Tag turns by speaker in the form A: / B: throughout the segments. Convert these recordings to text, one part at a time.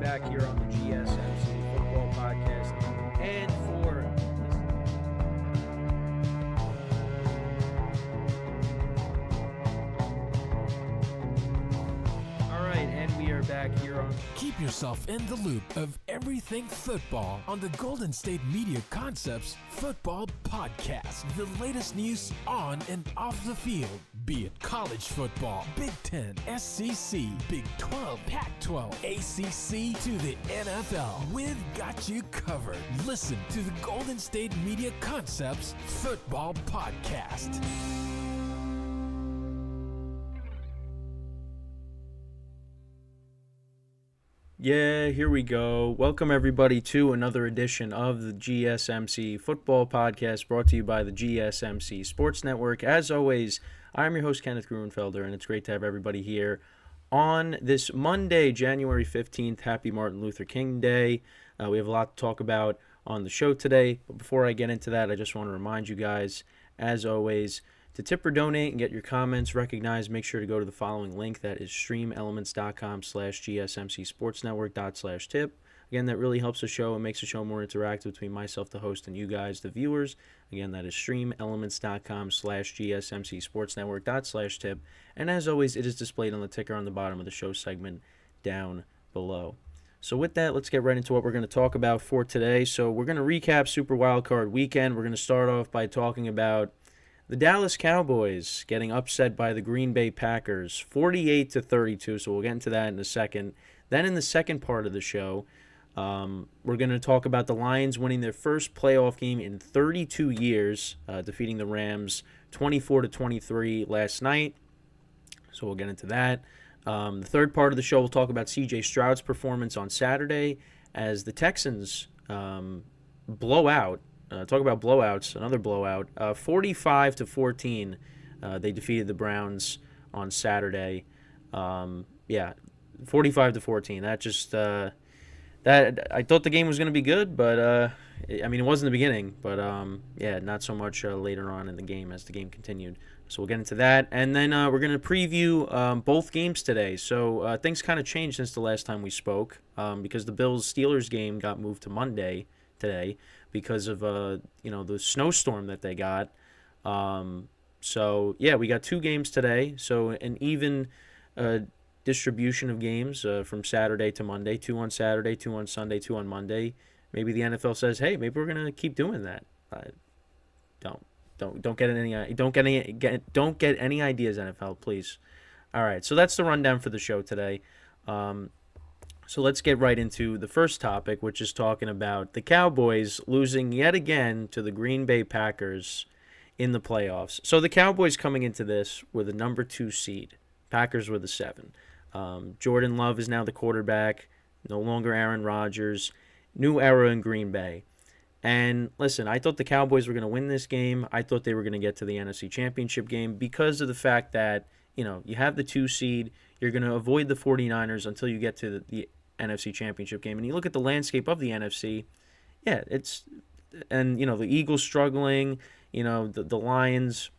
A: back here on the GSMC Football Podcast. And for we are back here on...
B: Keep yourself in the loop of everything football on the Golden State Media Concepts Football Podcast. The latest news on and off the field, be it college football, Big Ten, SEC, Big 12, Pac-12, ACC to the NFL. We've got you covered. Listen to the Golden State Media Concepts Football Podcast.
A: Yeah, here we go. Welcome, everybody, to another edition of the GSMC Football Podcast, brought to you by the GSMC Sports Network. As always, I'm your host, Kenneth Gruenfelder, and it's great to have everybody here on this Monday, January 15th. Happy Martin Luther King Day. We have a lot to talk about on the show today, but before I get into that, I just want to remind you guys, as always, to tip or donate and get your comments recognized, make sure to go to the following link. That is streamelements.com/GSMCSportsNetwork./tip. Again, that really helps the show and makes the show more interactive between myself, the host, and you guys, the viewers. Again, that is streamelements.com/GSMCSportsNetwork./tip. And as always, it is displayed on the ticker on the bottom of the show segment down below. So with that, let's get right into what we're going to talk about for today. So we're going to recap Super Wildcard Weekend. We're going to start off by talking about the Dallas Cowboys getting upset by the Green Bay Packers, 48-32, so we'll get into that in a second. Then in the second part of the show, we're going to talk about the Lions winning their first playoff game in 32 years, defeating the Rams 24-23 last night, so we'll get into that. The third part of the show, we'll talk about CJ Stroud's performance on Saturday as the Texans blow out. Talk about blowouts, another blowout. 45-14, they defeated the Browns on Saturday. 45-14. That just that I thought the game was going to be good, but it was in the beginning, but not so much later on in the game as the game continued. So we'll get into that, and then we're going to preview both games today. So things kind of changed since the last time we spoke, because the Bills-Steelers game got moved to Monday today because of the snowstorm that they got. We got two games today. So an even distribution of games from Saturday to Monday. 2 on Saturday, 2 on Sunday, 2 on Monday. Maybe the NFL says, hey, maybe we're gonna keep doing that. Don't get any ideas, NFL, please. All right, so that's the rundown for the show today. So let's get right into the first topic, which is talking about the Cowboys losing yet again to the Green Bay Packers in the playoffs. So the Cowboys coming into this were the number 2 seed. Packers were the 7. Jordan Love is now the quarterback, no longer Aaron Rodgers. New era in Green Bay. And listen, I thought the Cowboys were going to win this game. I thought they were going to get to the NFC Championship game because of the fact that, you have the 2 seed. You're going to avoid the 49ers until you get to the NFC Championship game. And you look at the landscape of the NFC, the Eagles struggling, the Lions,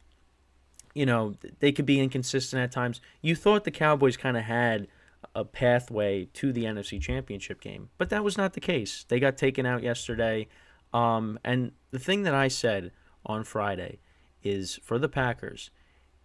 A: they could be inconsistent at times. You thought the Cowboys kind of had a pathway to the NFC Championship game, but that was not the case. They got taken out yesterday. And the thing that I said on Friday is for the Packers,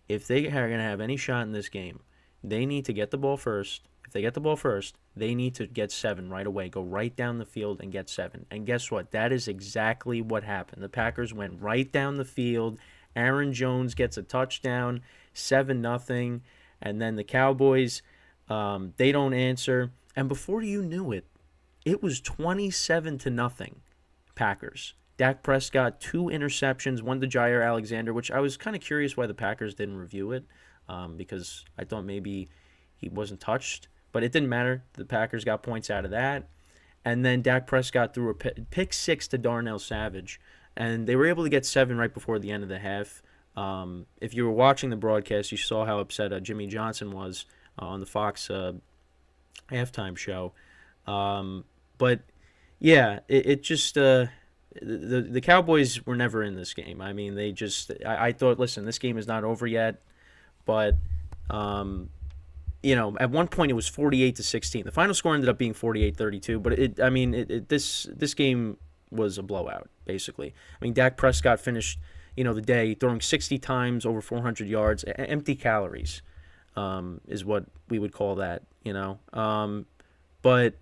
A: if they are going to have any shot in this game, they need to get the ball first. If they get the ball first, they need to get 7 right away. Go right down the field and get 7. And guess what? That is exactly what happened. The Packers went right down the field. Aaron Jones gets a touchdown, 7-0. And then the Cowboys, they don't answer. And before you knew it, it was 27-0 Packers. Dak Prescott, 2 interceptions, one to Jair Alexander, which I was kind of curious why the Packers didn't review it, because I thought maybe he wasn't touched. But it didn't matter. The Packers got points out of that. And then Dak Prescott threw a pick 6 to Darnell Savage. And they were able to get 7 right before the end of the half. If you were watching the broadcast, you saw how upset Jimmy Johnson was on the Fox halftime show. It just the Cowboys were never in this game. I mean, I thought, listen, this game is not over yet, but at one point it was 48-16. The final score ended up being 48-32, but this game was a blowout, basically. I mean, Dak Prescott finished, the day throwing 60 times over 400 yards, empty calories, is what we would call that, But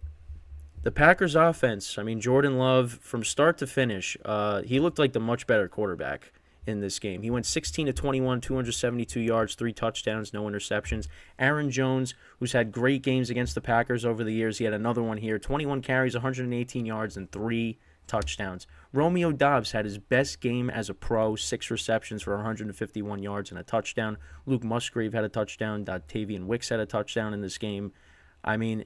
A: the Packers offense, I mean, Jordan Love, from start to finish, he looked like the much better quarterback in this game. He went 16-21, 272 yards, 3 touchdowns, no interceptions. Aaron Jones, who's had great games against the Packers over the years, he had another one here, 21 carries, 118 yards, and 3 touchdowns. Romeo Doubs had his best game as a pro, 6 receptions for 151 yards and a touchdown. Luke Musgrave had a touchdown. Tavian Wicks had a touchdown in this game. I mean,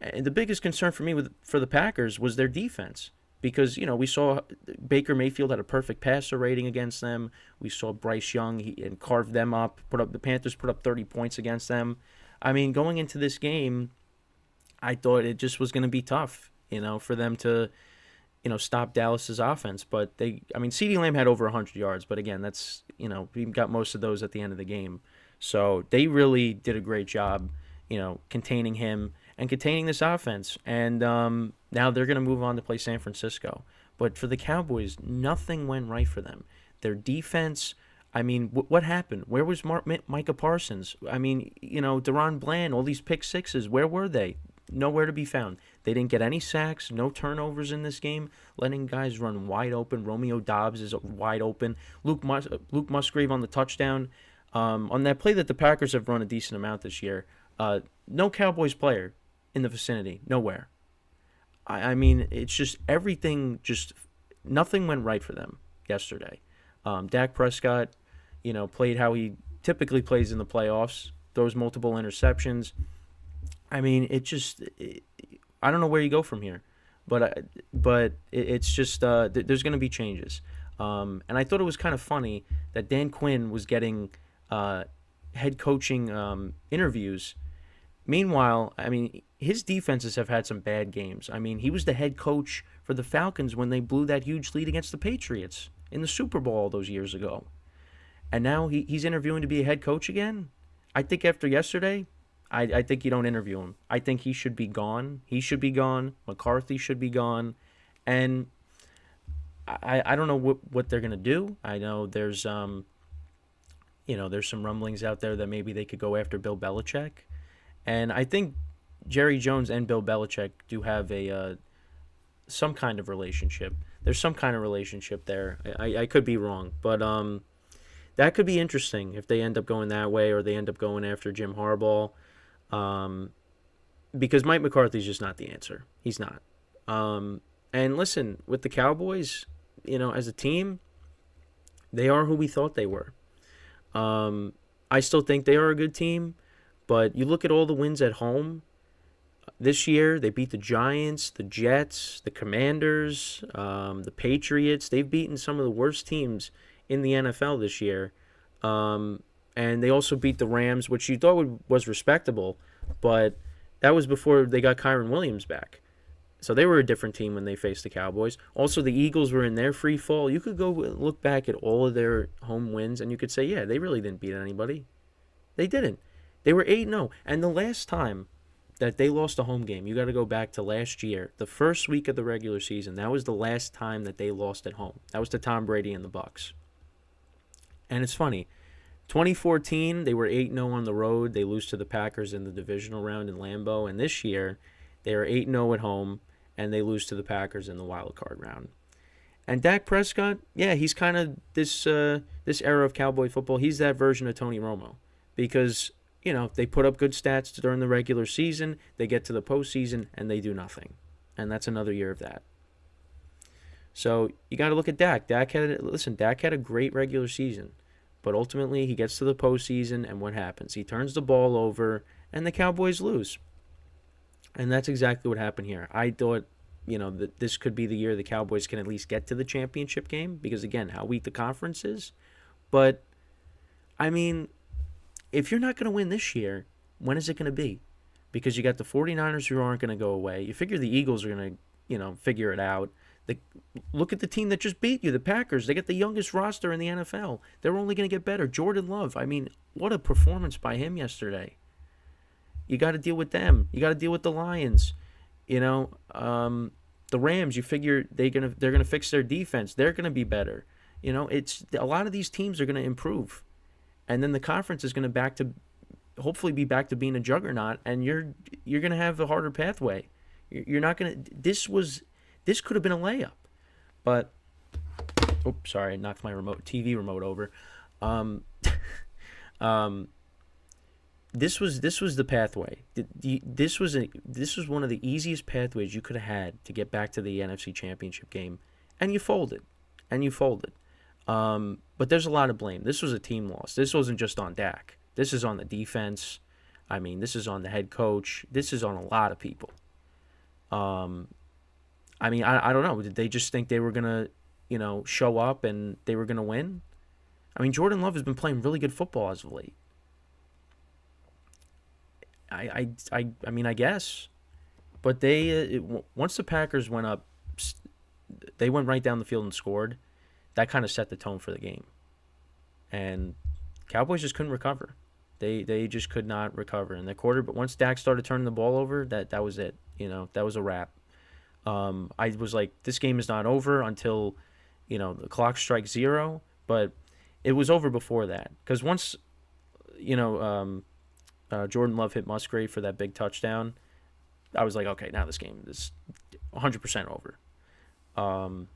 A: and the biggest concern for me for the Packers was their defense. Because, we saw Baker Mayfield had a perfect passer rating against them. We saw Bryce Young and carved them up. The Panthers put up 30 points against them. I mean, going into this game, I thought it just was going to be tough, for them to, stop Dallas's offense. But CeeDee Lamb had over 100 yards. But again, that's, we got most of those at the end of the game. So they really did a great job, containing him and containing this offense. And now they're going to move on to play San Francisco. But for the Cowboys, nothing went right for them. Their defense, what happened? Where was Micah Parsons? Deron Bland, all these pick sixes, where were they? Nowhere to be found. They didn't get any sacks, no turnovers in this game, letting guys run wide open. Romeo Doubs is wide open. Luke Musgrave on the touchdown. On that play that the Packers have run a decent amount this year, no Cowboys player in the vicinity, nowhere. It's just everything, nothing went right for them yesterday. Dak Prescott, played how he typically plays in the playoffs, throws multiple interceptions. I don't know where you go from here, but it's just there's going to be changes. And I thought it was kind of funny that Dan Quinn was getting head coaching interviews. Meanwhile, his defenses have had some bad games. He was the head coach for the Falcons when they blew that huge lead against the Patriots in the Super Bowl all those years ago. And now he's interviewing to be a head coach again? I think after yesterday, I think you don't interview him. I think he should be gone. He should be gone. McCarthy should be gone. And I don't know what they're going to do. I know there's there's some rumblings out there that maybe they could go after Bill Belichick. And I think Jerry Jones and Bill Belichick do have some kind of relationship. There's some kind of relationship there. I could be wrong, but that could be interesting if they end up going that way or they end up going after Jim Harbaugh, because Mike McCarthy's just not the answer. He's not. And listen, with the Cowboys, as a team, they are who we thought they were. I still think they are a good team. But you look at all the wins at home this year. They beat the Giants, the Jets, the Commanders, the Patriots. They've beaten some of the worst teams in the NFL this year. And they also beat the Rams, which you thought was respectable. But that was before they got Kyron Williams back. So they were a different team when they faced the Cowboys. Also, the Eagles were in their free fall. You could go look back at all of their home wins, and you could say, yeah, they really didn't beat anybody. They didn't. They were 8-0. And the last time that they lost a home game, you got to go back to last year, the first week of the regular season. That was the last time that they lost at home. That was to Tom Brady and the Bucs. And it's funny. 2014, they were 8-0 on the road. They lose to the Packers in the divisional round in Lambeau. And this year, they are 8-0 at home, and they lose to the Packers in the wild card round. And Dak Prescott, yeah, he's kind of this era of Cowboy football. He's that version of Tony Romo, because they put up good stats during the regular season, they get to the postseason, and they do nothing. And that's another year of that. So you got to look at Dak. Dak had a great regular season. But ultimately, he gets to the postseason, and what happens? He turns the ball over, and the Cowboys lose. And that's exactly what happened here. I thought, that this could be the year the Cowboys can at least get to the championship game, because, again, how weak the conference is. But, if you're not going to win this year, when is it going to be? Because you got the 49ers who aren't going to go away. You figure the Eagles are going to, figure it out. Look at the team that just beat you, the Packers. They got the youngest roster in the NFL. They're only going to get better. Jordan Love, what a performance by him yesterday. You got to deal with them. You got to deal with the Lions. The Rams. You figure they're gonna fix their defense. They're gonna be better. It's a lot of these teams are gonna improve, and then the conference is gonna hopefully be back to being a juggernaut, and you're gonna have a harder pathway. You're not gonna. This could have been a layup, but oops, sorry, I knocked my TV remote over. Um, um, this was the pathway. This was one of the easiest pathways you could have had to get back to the NFC Championship game, and you folded, but there's a lot of blame. This was a team loss. This wasn't just on Dak. This is on the defense. I mean, this is on the head coach. This is on a lot of people. I mean, I don't know. Did they just think they were gonna, show up and they were gonna win? I mean, Jordan Love has been playing really good football as of late. I mean, I guess, but once the Packers went up, they went right down the field and scored. That kind of set the tone for the game, and Cowboys just couldn't recover. They just could not recover in the quarter. But once Dak started turning the ball over, that was it. That was a wrap. I was like, this game is not over until, the clock strikes 0. But it was over before that, because once, Jordan Love hit Musgrave for that big touchdown, I was like, okay, now this game is 100% over.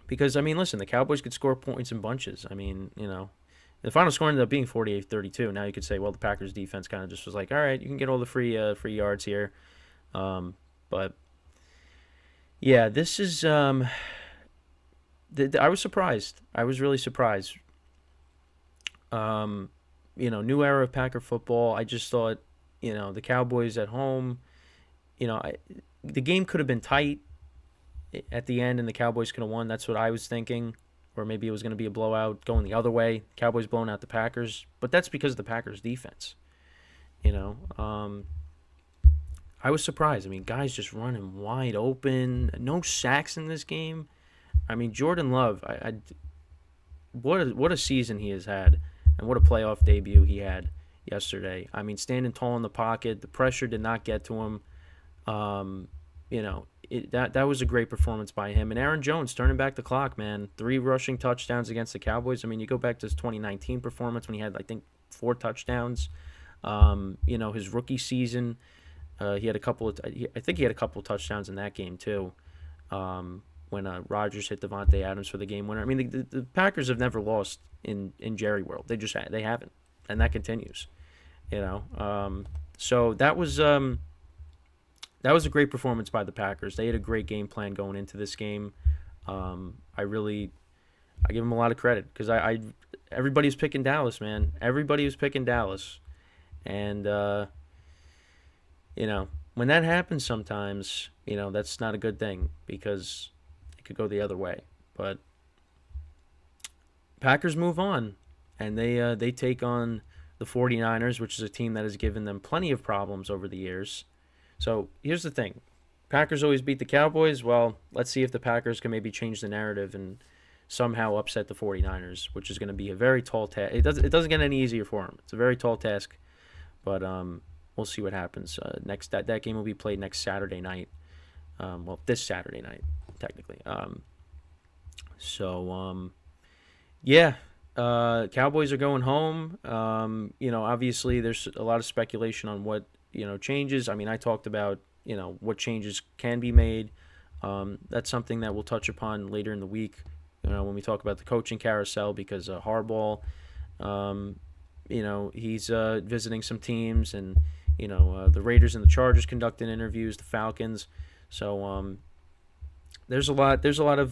A: Because, I mean, listen, the Cowboys could score points in bunches. I mean, the final score ended up being 48-32. Now you could say, well, the Packers defense kind of just was like, all right, you can get all the free yards here. But, yeah, this is I was surprised. I was really surprised. New era of Packer football. I just thought, the Cowboys at home, the game could have been tight at the end and the Cowboys could have won. That's what I was thinking. Or maybe it was going to be a blowout going the other way. Cowboys blowing out the Packers. But that's because of the Packers defense. I was surprised. I mean, guys just running wide open. No sacks in this game. I mean, Jordan Love, what a season he has had. And what a playoff debut he had yesterday. I mean, standing tall in the pocket. The pressure did not get to him. That was a great performance by him. And Aaron Jones turning back the clock, man. 3 rushing touchdowns against the Cowboys. I mean, you go back to his 2019 performance when he had, I think, 4 touchdowns. His rookie season, he had a couple of touchdowns in that game too. When Rodgers hit Devontae Adams for the game winner. I mean, the Packers have never lost in Jerry World. They haven't, and that continues. So that was a great performance by the Packers. They had a great game plan going into this game. I give them a lot of credit because everybody was picking Dallas, man. Everybody was picking Dallas, and when that happens sometimes, that's not a good thing because it could go the other way. But Packers move on, and they take on the 49ers, which is a team that has given them plenty of problems over the years. So here's the thing. Packers always beat the Cowboys. Well, let's see if the Packers can maybe change the narrative and somehow upset the 49ers, which is going to be a very tall task. It doesn't get any easier for them. It's a very tall task, but we'll see what happens. That game will be played next Saturday night. This Saturday night, technically. Cowboys are going home. Obviously there's a lot of speculation on what, changes. I mean, I talked about, what changes can be made. That's something that we'll touch upon later in the week, when we talk about the coaching carousel, because Harbaugh, he's visiting some teams, and, the Raiders and the Chargers conducting interviews, the Falcons. So there's a lot of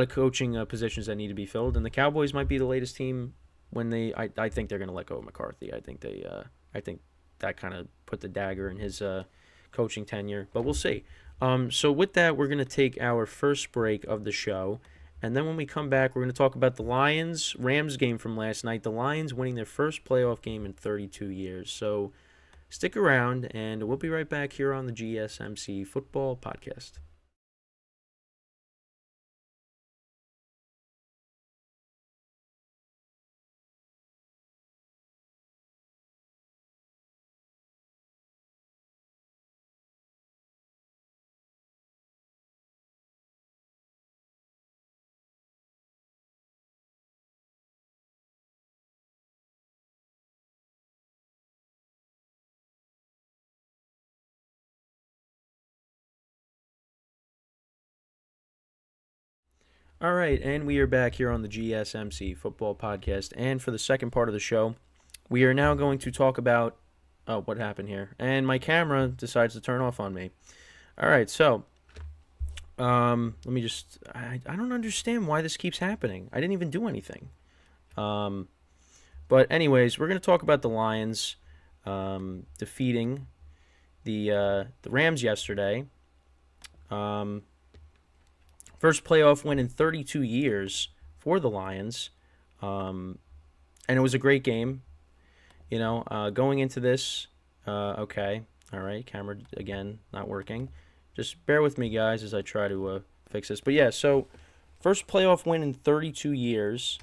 A: coaching positions that need to be filled, and the Cowboys might be the latest team when I think they're going to let go of McCarthy. I think that kind of put the dagger in his coaching tenure, but we'll see. So with that, we're going to take our first break of the show, and then when we come back, we're going to talk about the Lions-Rams game from last night. The Lions winning their first playoff game in 32 years. So stick around, and we'll be right back here on the GSMC Football Podcast. All right, and we are back here on the GSMC Football Podcast. And for the second part of the show, we are now going to talk about what happened here. And my camera decides to turn off on me. All right, so let me just. I don't understand why this keeps happening. I didn't even do anything. But anyways, we're going to talk about the Lions defeating the Rams yesterday. First playoff win in 32 years for the Lions, and it was a great game. Going into this, okay, all right, camera again not working. Just bear with me, guys, as I try to fix this. But yeah, so first playoff win in 32 years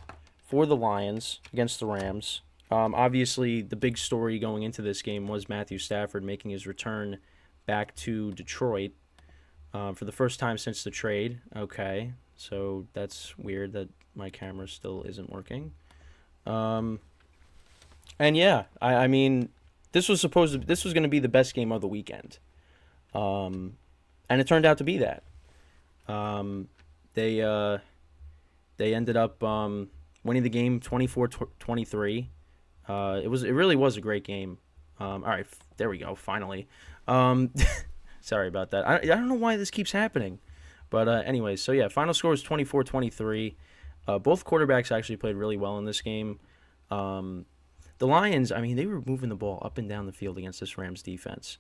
A: for the Lions against the Rams. Obviously, the big story going into this game was Matthew Stafford making his return back to Detroit. For the first time since the trade. Okay, so that's weird that my camera still isn't working. And yeah, I mean, this was going to be the best game of the weekend. And it turned out to be that. They ended up winning the game 24-23. It really was a great game. All right, there we go. Finally. Sorry about that. I don't know why this keeps happening. But anyways, so yeah, final score was 24-23. Both quarterbacks actually played really well in this game. The Lions, I mean, they were moving the ball up and down the field against this Rams defense,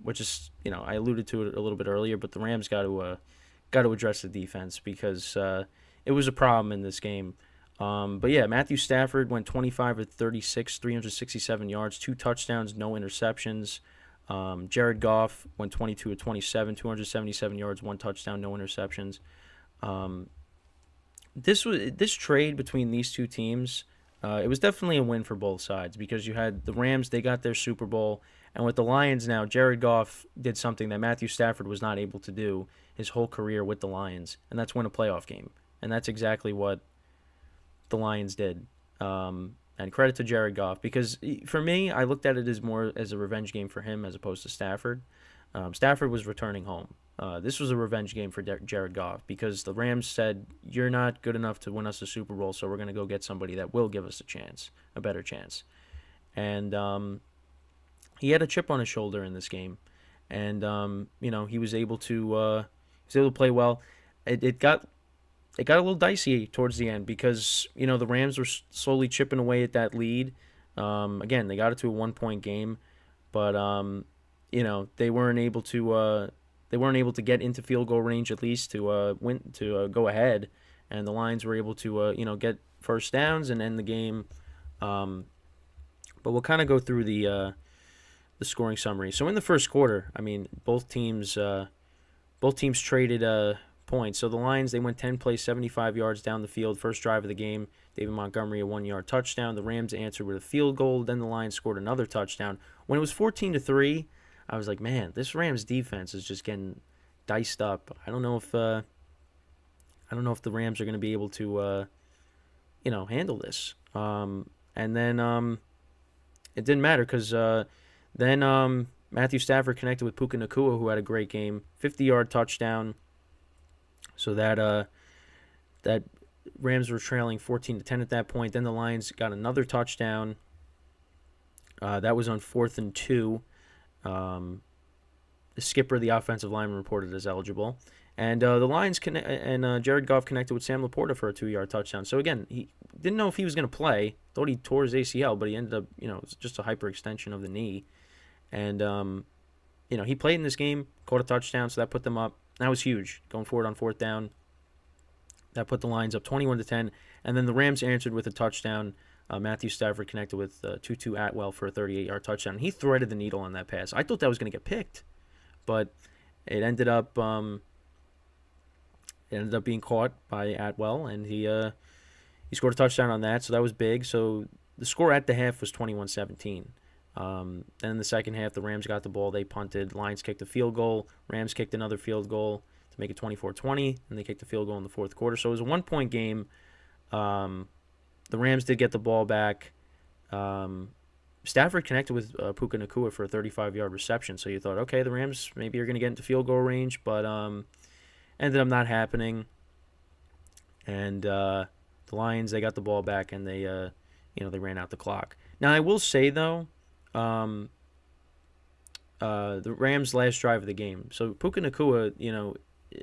A: which is, I alluded to it a little bit earlier, but the Rams got to address the defense because it was a problem in this game. But yeah, Matthew Stafford went 25 of 36, 367 yards, 2 touchdowns, no interceptions. Jared Goff went 22 of 27, 277 yards, 1 touchdown, no interceptions. This trade between these two teams, it was definitely a win for both sides because you had the Rams, they got their Super Bowl, and with the Lions now, Jared Goff did something that Matthew Stafford was not able to do his whole career with the Lions, and that's win a playoff game. And that's exactly what the Lions did. And credit to Jared Goff because for me, I looked at it as more as a revenge game for him as opposed to Stafford. Stafford was returning home. This was a revenge game for Jared Goff because the Rams said, you're not good enough to win us the Super Bowl, so we're going to go get somebody that will give us a better chance. And he had a chip on his shoulder in this game. And, he was able to play well. It got a little dicey towards the end because, the Rams were slowly chipping away at that lead. Again, they got it to a 1-point game, but they weren't able to get into field goal range at least to go ahead, and the Lions were able to get first downs and end the game. But we'll kind of go through the scoring summary. So in the first quarter, I mean, both teams traded points. So the Lions, they went 10 plays, 75 yards down the field. First drive of the game, David Montgomery, a 1-yard touchdown. The Rams answered with a field goal. Then the Lions scored another touchdown. When it was 14-3, I was like, man, this Rams defense is just getting diced up. I don't know if the Rams are going to be able to, handle this. And then it didn't matter because then Matthew Stafford connected with Puka Nacua, who had a great game, 50-yard touchdown. So that Rams were trailing 14-10 at that point. Then the Lions got another touchdown. That was on 4th and 2. The skipper, the offensive lineman, reported as eligible. And the Lions Jared Goff connected with Sam Laporta for a 2-yard touchdown. So again, he didn't know if he was going to play. Thought he tore his ACL, but he ended up, it was just a hyperextension of the knee. And he played in this game, caught a touchdown, so that put them up. That was huge, going forward on 4th down. That put the Lions up 21-10. And then the Rams answered with a touchdown. Matthew Stafford connected with Tutu Atwell for a 38-yard touchdown. He threaded the needle on that pass. I thought that was going to get picked, but it ended up being caught by Atwell, and he scored a touchdown on that, so that was big. So the score at the half was 21-17. Then in the second half, the Rams got the ball. They punted. Lions kicked a field goal. Rams kicked another field goal to make it 24-20, and they kicked the field goal in the fourth quarter. So it was a 1-point game. The Rams did get the ball back. Stafford connected with Puka Nacua for a 35-yard reception. So you thought, okay, the Rams maybe are going to get into field goal range, but ended up not happening. and the Lions, they got the ball back, and they ran out the clock. Now I will say though, um, the Rams' last drive of the game. So Puka Nakua,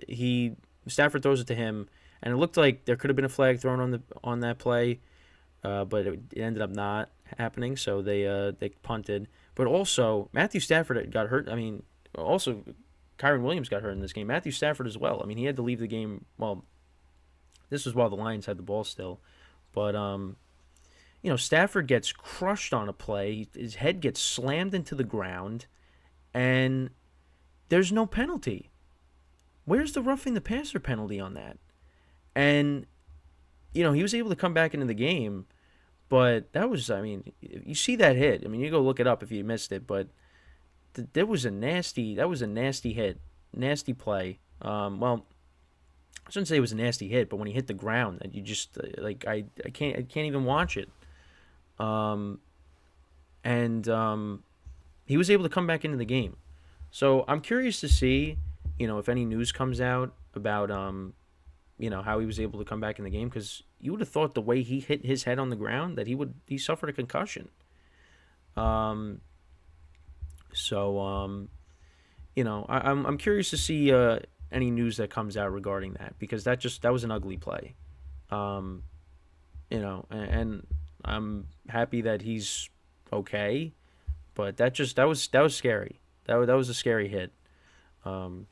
A: he Stafford throws it to him, and it looked like there could have been a flag thrown on that play, but it ended up not happening. So they punted. But also Matthew Stafford got hurt. I mean, also Kyron Williams got hurt in this game. Matthew Stafford as well. I mean, he had to leave the game. Well, this was while the Lions had the ball still, but Stafford gets crushed on a play. His head gets slammed into the ground, and there's no penalty. Where's the roughing the passer penalty on that? And he was able to come back into the game, but that was, I mean, you see that hit. I mean, you go look it up if you missed it, but that was a nasty hit, nasty play. Well, I shouldn't say it was a nasty hit, but when he hit the ground, that you just I can't even watch it. Um, and he was able to come back into the game. So I'm curious to see, if any news comes out about how he was able to come back in the game, because you would have thought the way he hit his head on the ground that he suffered a concussion. So I'm curious to see any news that comes out regarding that, because that was an ugly play. Um, and I'm happy that he's okay, but that was scary. That was a scary hit,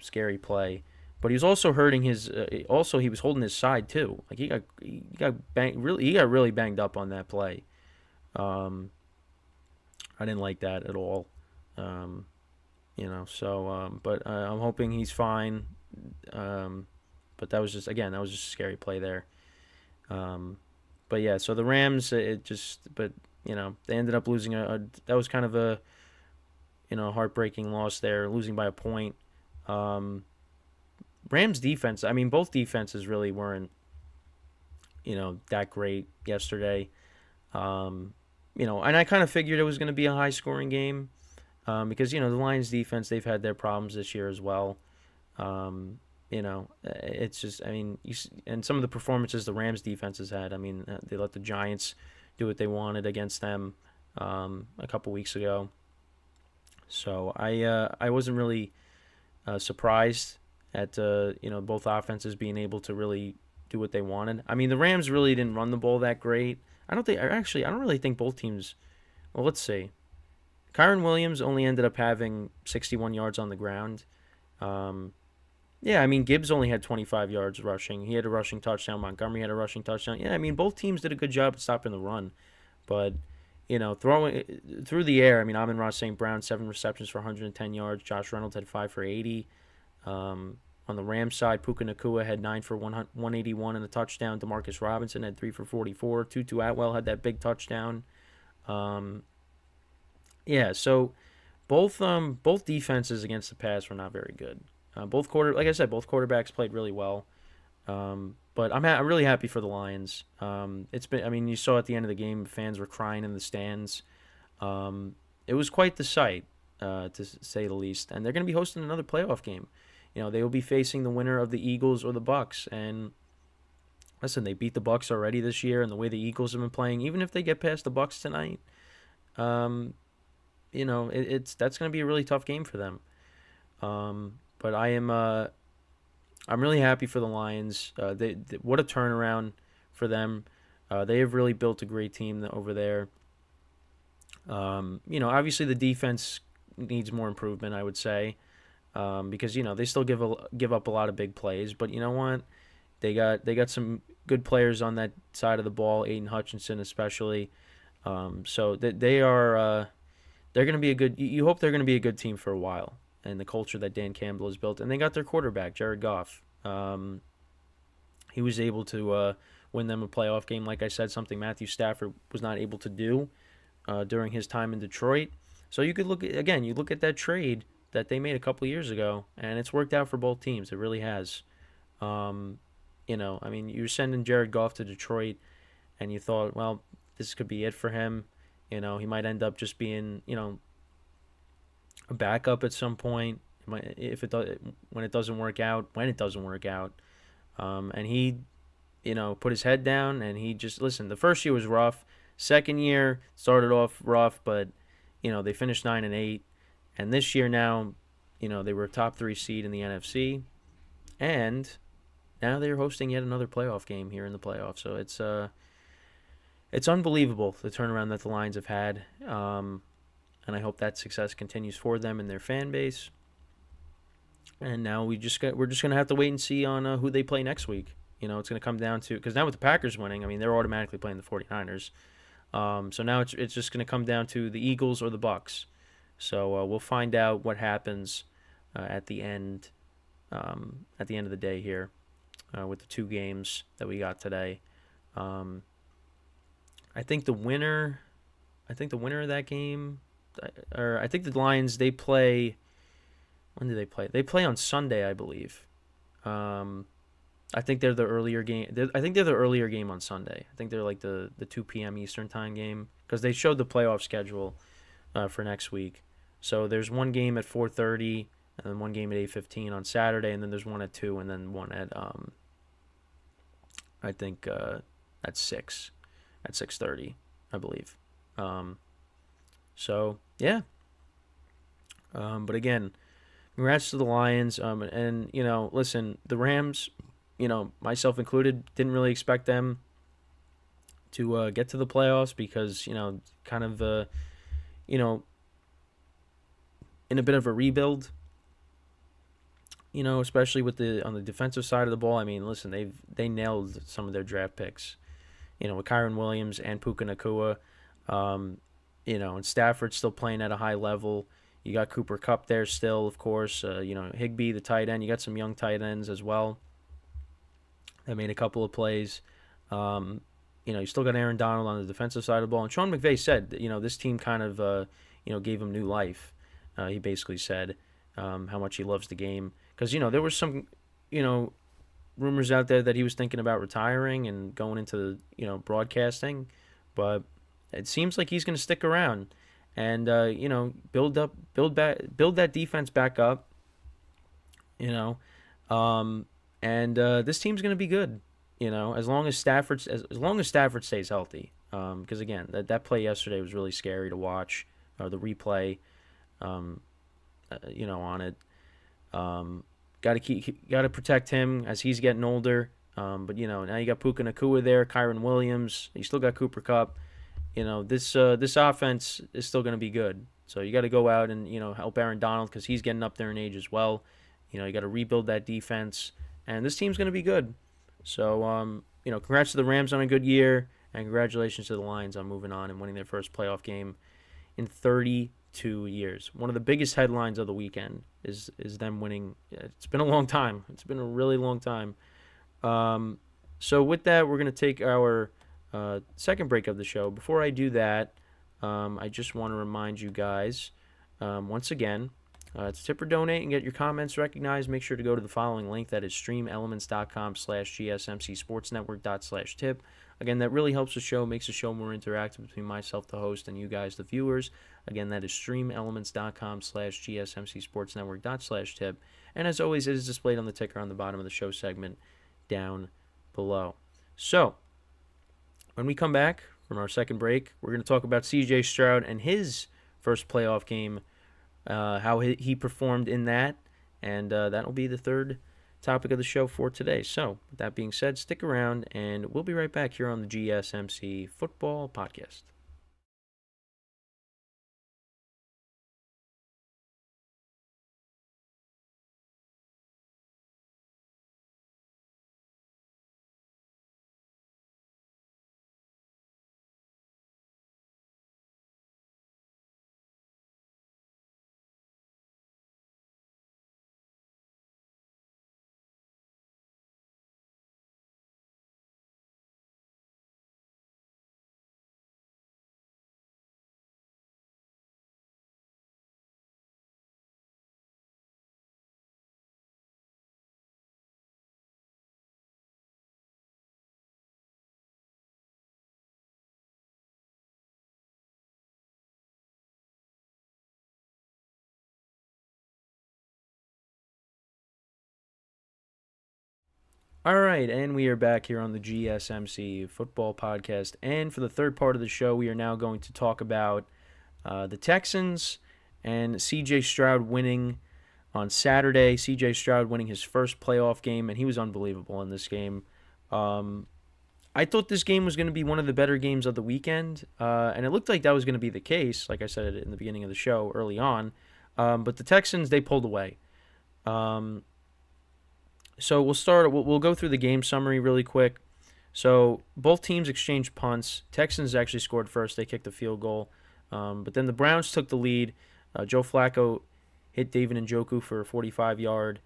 A: scary play. But he was also hurting his. Also, he was holding his side too. Like he got really banged up on that play. Um, I didn't like that at all. Um, but I'm hoping he's fine. But that was just a scary play there. Um, but yeah, so the Rams, but they ended up losing that was kind of a, heartbreaking loss there, losing by a point. Um, Rams defense, I mean, both defenses really weren't, that great yesterday. And I kind of figured it was going to be a high scoring game, because, the Lions defense, they've had their problems this year as well. It's just, I mean, and some of the performances the Rams defense has had, I mean, they let the Giants do what they wanted against them a couple weeks ago. So I wasn't really surprised at both offenses being able to really do what they wanted. I mean, the Rams really didn't run the ball that great. I don't really think both teams. Well, let's see. Kyron Williams only ended up having 61 yards on the ground. Yeah, I mean, Gibbs only had 25 yards rushing. He had a rushing touchdown. Montgomery had a rushing touchdown. Yeah, I mean, both teams did a good job at stopping the run. But, throwing through the air, I mean, Amon-Ra St. Brown, 7 receptions for 110 yards. Josh Reynolds had 5 for 80. On the Rams side, Puka Nakua had 9 for 181 and a touchdown. Demarcus Robinson had 3 for 44. Tutu Atwell had that big touchdown. Yeah, so both defenses against the pass were not very good. Like I said, both quarterbacks played really well. But I'm really happy for the Lions. I mean, you saw at the end of the game, fans were crying in the stands. It was quite the sight, to say the least. And they're going to be hosting another playoff game. They will be facing the winner of the Eagles or the Bucks. And listen, they beat the Bucks already this year, and the way the Eagles have been playing, even if they get past the Bucks tonight, that's going to be a really tough game for them. But I'm really happy for the Lions. What a turnaround for them. They have really built a great team over there. Obviously the defense needs more improvement, I would say, because they still give up a lot of big plays. But you know what? They got some good players on that side of the ball. Aiden Hutchinson especially. So they're going to be a good. You hope they're going to be a good team for a while. And the culture that Dan Campbell has built. And they got their quarterback, Jared Goff. He was able to win them a playoff game, like I said, something Matthew Stafford was not able to do during his time in Detroit. So you could look at that trade that they made a couple of years ago, and it's worked out for both teams. It really has. I mean, you're sending Jared Goff to Detroit, and you thought, well, this could be it for him. He might end up just being, a backup at some point. When it doesn't work out, and he put his head down, and he just listen. The first year was rough. Second year started off rough, but they finished 9-8, and this year now, they were a top 3 seed in the NFC, and now they're hosting yet another playoff game here in the playoffs. So it's unbelievable the turnaround that the Lions have had, and I hope that success continues for them and their fan base. And now we're just gonna have to wait and see on who they play next week. It's gonna come down to, because now with the Packers winning, I mean they're automatically playing the 49ers. So now it's just gonna come down to the Eagles or the Bucks. So we'll find out what happens at the end of the day here with the 2 games that we got today. I think the winner of that game, or I think the Lions, they play. When do they play? They play on Sunday, I believe. I think they're the earlier game. I think they're the earlier game on Sunday. I think they're like the 2 p.m. Eastern time game, because they showed the playoff schedule for next week. So there's one game at 4:30, and then one game at 8:15 on Saturday, and then there's one at 2, and then one at I think at 6:30, I believe. So yeah. But again, congrats to the Lions. And listen, the Rams, myself included, didn't really expect them to get to the playoffs, because kind of in a bit of a rebuild. Especially on the defensive side of the ball. I mean, listen, they nailed some of their draft picks. With Kyren Williams and Puka Nacua. And Stafford's still playing at a high level. You got Cooper Kupp there still, of course. Higbee, the tight end. You got some young tight ends as well that made a couple of plays. You still got Aaron Donald on the defensive side of the ball. And Sean McVay said, this team kind of, gave him new life. He basically said how much he loves the game. Because, there was some, rumors out there that he was thinking about retiring and going into, broadcasting. But it seems like he's going to stick around and, build that defense back up, and this team's going to be good, as long as Stafford stays healthy. Because again, that play yesterday was really scary to watch, the replay, on it. Got to protect him as he's getting older. But now you got Puka Nacua there, Kyren Williams. You still got Cooper Kupp. This offense is still going to be good. So you got to go out and help Aaron Donald, because he's getting up there in age as well. You got to rebuild that defense, and this team's going to be good. So congrats to the Rams on a good year, and congratulations to the Lions on moving on and winning their first playoff game in 32 years. One of the biggest headlines of the weekend is them winning. It's been a long time. It's been a really long time. So with that, we're going to take our second break of the show. Before I do that, I just want to remind you guys, once again, to tip or donate and get your comments recognized, make sure to go to the following link. That is streamelements.com/GSMCSportsNetwork./tip. Again, that really helps the show, makes the show more interactive between myself, the host, and you guys, the viewers. Again, that is streamelements.com/GSMCSportsNetwork./tip. And as always, it is displayed on the ticker on the bottom of the show segment down below. So, when we come back from our second break, we're going to talk about CJ Stroud and his first playoff game, how he performed in that, and that will be the third topic of the show for today. So, with that being said, stick around, and we'll be right back here on the GSMC Football Podcast. All right, and we are back here on the GSMC Football Podcast. And for the third part of the show, we are now going to talk about the Texans and CJ Stroud winning on Saturday. CJ Stroud winning his first playoff game, and he was unbelievable in this game. I thought this game was going to be one of the better games of the weekend, and it looked like that was going to be the case, like I said in the beginning of the show early on. But the Texans, they pulled away. So we'll go through the game summary really quick. So both teams exchanged punts. Texans actually scored first. They kicked a field goal. But then the Browns took the lead. Joe Flacco hit David Njoku for a 45-yard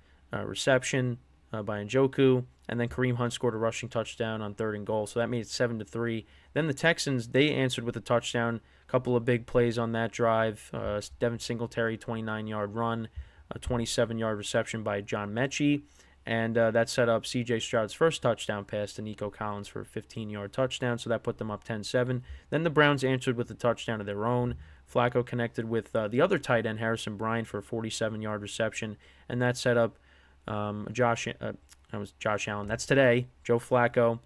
A: reception by Njoku. And then Kareem Hunt scored a rushing touchdown on 3rd and goal. So that made it 7-3. Then the Texans, they answered with a touchdown. A couple of big plays on that drive. Devin Singletary, 29-yard run. A 27-yard reception by John Mechie. And that set up C.J. Stroud's first touchdown pass to Nico Collins for a 15-yard touchdown, so that put them up 10-7. Then the Browns answered with a touchdown of their own. Flacco connected with the other tight end, Harrison Bryant, for a 47-yard reception, and that set up Josh Allen. That's today. Joe Flacco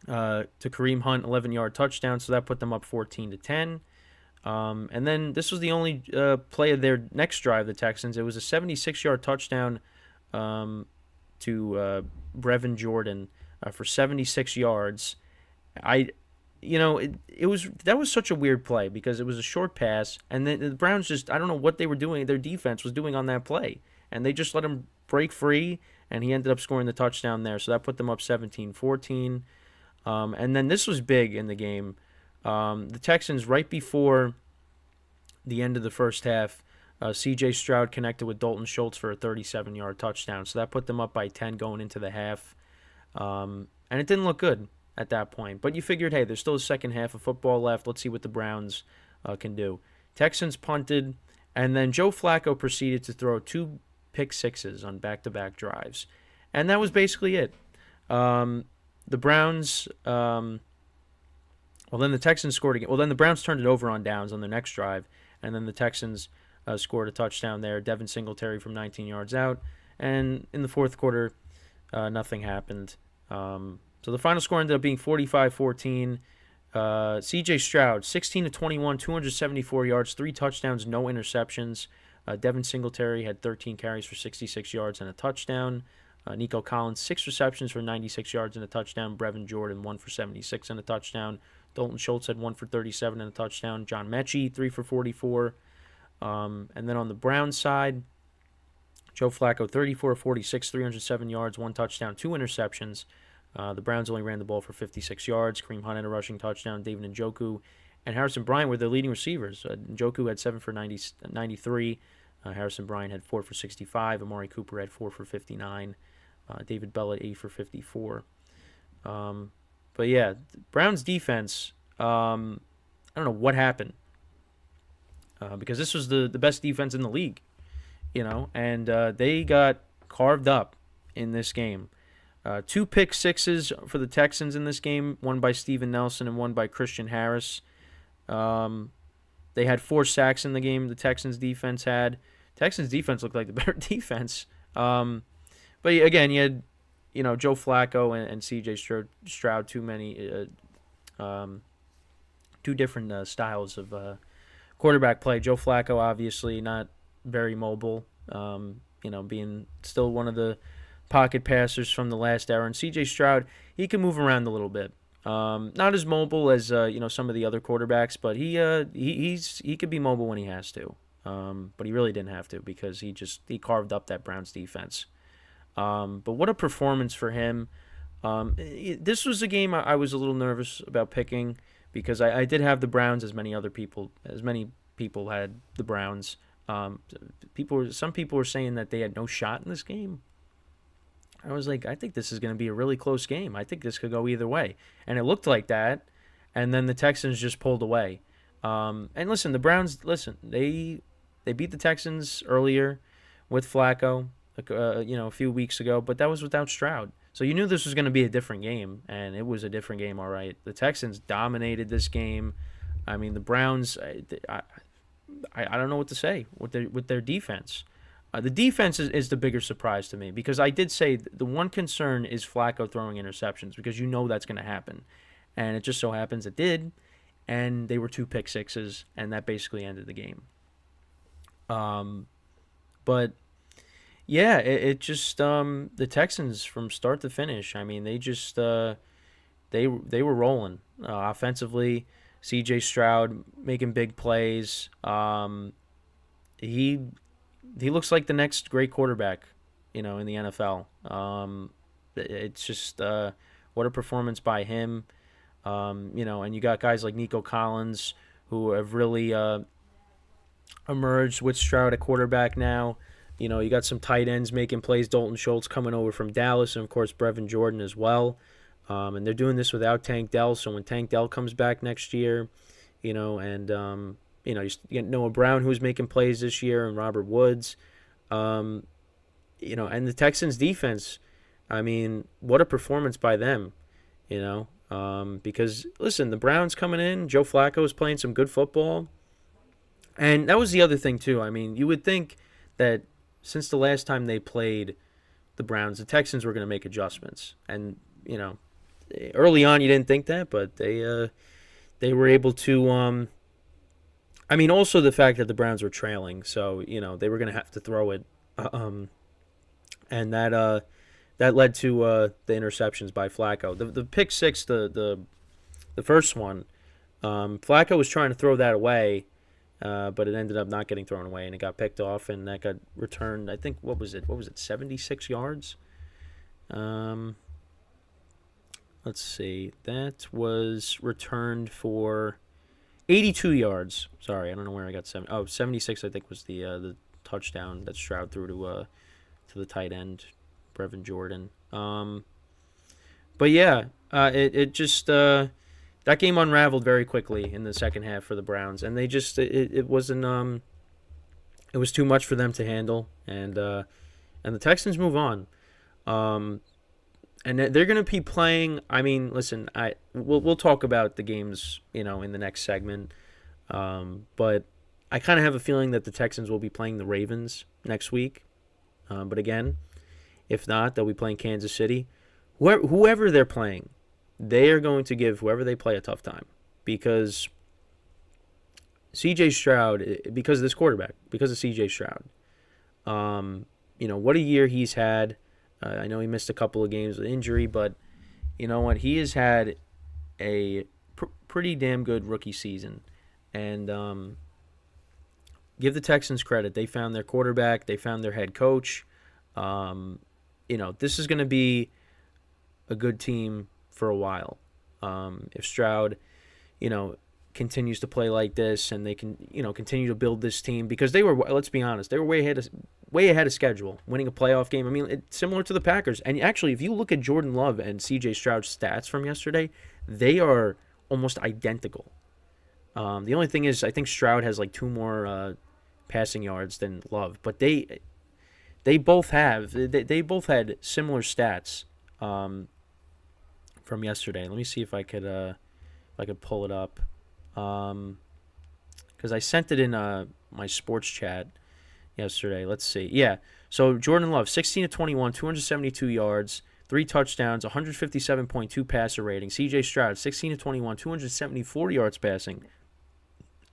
A: to Kareem Hunt, 11-yard touchdown, so that put them up 14-10. And then this was the only play of their next drive, the Texans. It was a 76-yard touchdown to Brevin Jordan for 76 yards. It was such a weird play because it was a short pass, and then the Browns just, I don't know what they were doing, their defense was doing on that play, and they just let him break free, and he ended up scoring the touchdown there, so that put them up 17-14. And then this was big in the game. The Texans, right before the end of the first half, CJ Stroud connected with Dalton Schultz for a 37-yard touchdown. So that put them up by 10 going into the half. And it didn't look good at that point. But you figured, hey, there's still a second half of football left. Let's see what the Browns can do. Texans punted, and then Joe Flacco proceeded to throw 2 pick sixes on back-to-back drives. And that was basically it. The Browns... then the Texans scored again. Well, then the Browns turned it over on downs on their next drive. And then the Texans... scored a touchdown there. Devin Singletary from 19 yards out. And in the fourth quarter, nothing happened. So the final score ended up being 45-14. CJ Stroud, 16-21, 274 yards, 3 touchdowns, no interceptions. Devin Singletary had 13 carries for 66 yards and a touchdown. Nico Collins, 6 receptions for 96 yards and a touchdown. Brevin Jordan, 1 for 76 and a touchdown. Dalton Schultz had 1 for 37 and a touchdown. John Mechie, 3 for 44. And then on the Browns side, Joe Flacco, 34-46, 307 yards, 1 touchdown, 2 interceptions. The Browns only ran the ball for 56 yards. Kareem Hunt had a rushing touchdown. David Njoku and Harrison Bryant were the leading receivers. Njoku had 7 for 93. Harrison Bryant had 4 for 65. Amari Cooper had 4 for 59. David Bell had 8 for 54. But yeah, Browns defense, I don't know what happened. Because this was the best defense in the league, and they got carved up in this game. 2 pick sixes for the Texans in this game, one by Steven Nelson and one by Christian Harris. They had 4 sacks in the game, the Texans defense had. Texans defense looked like the better defense. But again, you had, Joe Flacco and CJ Stroud, two different styles of quarterback play. Joe Flacco, obviously not very mobile, being still one of the pocket passers from the last era. And C.J. Stroud, he can move around a little bit. Not as mobile as some of the other quarterbacks, but he could be mobile when he has to. But he really didn't have to because he carved up that Browns defense. But what a performance for him. This was a game I was a little nervous about picking, because I did have the Browns as many people had the Browns. Some people were saying that they had no shot in this game. I was like, I think this is going to be a really close game. I think this could go either way. And it looked like that, and then the Texans just pulled away. And listen, the Browns, they beat the Texans earlier with Flacco, a few weeks ago, but that was without Stroud. So you knew this was going to be a different game, and it was a different game, all right. The Texans dominated this game. I mean, the Browns, I don't know what to say with their defense. The defense is the bigger surprise to me because I did say the one concern is Flacco throwing interceptions because you know that's going to happen. And it just so happens it did. And they were 2 pick sixes, and that basically ended the game. But yeah, it just the Texans from start to finish. I mean, they just they were rolling offensively. CJ Stroud making big plays. He looks like the next great quarterback, in the NFL. It's just what a performance by him. And you got guys like Nico Collins who have really emerged with Stroud at quarterback now. You got some tight ends making plays. Dalton Schultz coming over from Dallas, and of course Brevin Jordan as well. And they're doing this without Tank Dell. So when Tank Dell comes back next year, you get Noah Brown who's making plays this year, and Robert Woods. And the Texans defense, I mean, what a performance by them, because listen, the Browns coming in, Joe Flacco is playing some good football. And that was the other thing too. I mean, you would think that since the last time they played the Browns, the Texans were going to make adjustments. And, early on you didn't think that, but they were able to also the fact that the Browns were trailing, so they were going to have to throw it, and that led to the interceptions by Flacco. The pick six, the first one, Flacco was trying to throw that away, but it ended up not getting thrown away, and it got picked off, and that got returned. I think what was it 76 yards? Let's see, that was returned for 82 yards. Sorry, I don't know where I got 76. I think was the touchdown that Stroud threw to the tight end, Brevin Jordan. But yeah, it just that game unraveled very quickly in the second half for the Browns, and they just it wasn't it was too much for them to handle, and the Texans move on. And they're going to be playing. I mean, listen, we'll talk about the games, in the next segment. But I kind of have a feeling that the Texans will be playing the Ravens next week. But again, if not, they'll be playing Kansas City. Whoever they're playing, they are going to give whoever they play a tough time because CJ Stroud, because of this quarterback, because of CJ Stroud. What a year he's had. I know he missed a couple of games with injury, but you know what? He has had a pretty damn good rookie season. And give the Texans credit. They found their quarterback. They found their head coach. This is going to be a good team for a while. If Stroud, continues to play like this and they can, continue to build this team because they were, let's be honest, they were way ahead of schedule, winning a playoff game. I mean, it's similar to the Packers. And actually, if you look at Jordan Love and CJ Stroud's stats from yesterday, they are almost identical. The only thing is, I think Stroud has like 2 more passing yards than Love, but they both had similar stats from yesterday. Let me see if I could pull it up because I sent it in my sports chat yesterday. Let's see. Yeah. So Jordan Love, 16-21, 272 yards, 3 touchdowns, 157.2 passer rating. CJ Stroud, 16-21, 274 yards passing.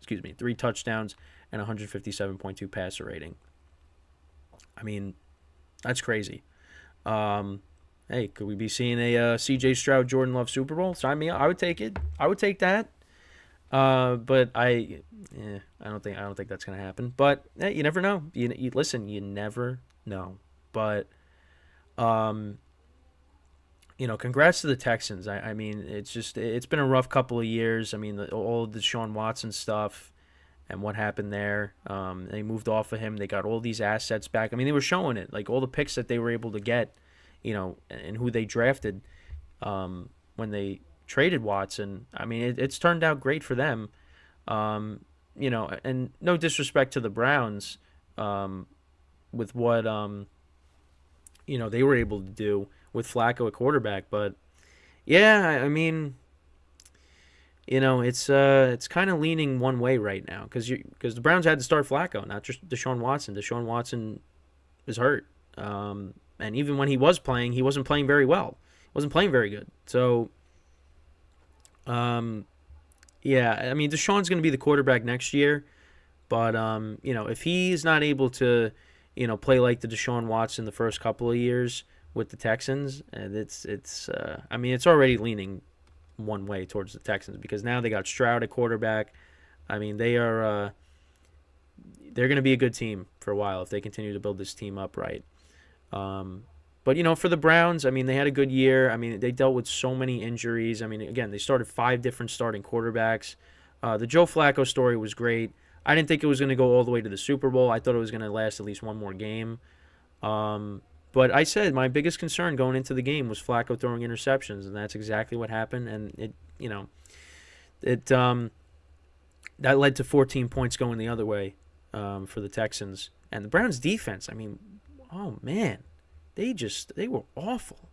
A: 3 touchdowns and 157.2 passer rating. I mean, that's crazy. Hey, could we be seeing a CJ Stroud, Jordan Love Super Bowl? Sign me up. I would take it. I would take that. But I don't think that's gonna happen. But you never know. You listen. You never know. But congrats to the Texans. I mean, it's been a rough couple of years. I mean, all the Deshaun Watson stuff and what happened there. They moved off of him. They got all these assets back. I mean, they were showing it, like all the picks that they were able to get, and who they drafted when they traded Watson. I mean, it's turned out great for them. And no disrespect to the Browns with what they were able to do with Flacco at quarterback, but yeah, I mean, it's kind of leaning one way right now because the Browns had to start Flacco, not just Deshaun Watson. Deshaun Watson, was hurt. And even when he was playing, he wasn't playing very well. He wasn't playing very good. So, um, yeah, I mean, Deshaun's going to be the quarterback next year. But, if he's not able to, play like the Deshaun Watson the first couple of years with the Texans, and I mean, it's already leaning one way towards the Texans because now they got Stroud at quarterback. I mean, they're going to be a good team for a while if they continue to build this team up right. Um, but for the Browns, I mean, they had a good year. I mean, they dealt with so many injuries. I mean, again, they started 5 different starting quarterbacks. The Joe Flacco story was great. I didn't think it was going to go all the way to the Super Bowl. I thought it was going to last at least one more game. But I said my biggest concern going into the game was Flacco throwing interceptions, and that's exactly what happened. And it that led to 14 points going the other way for the Texans. And the Browns defense, I mean, oh man, they were awful.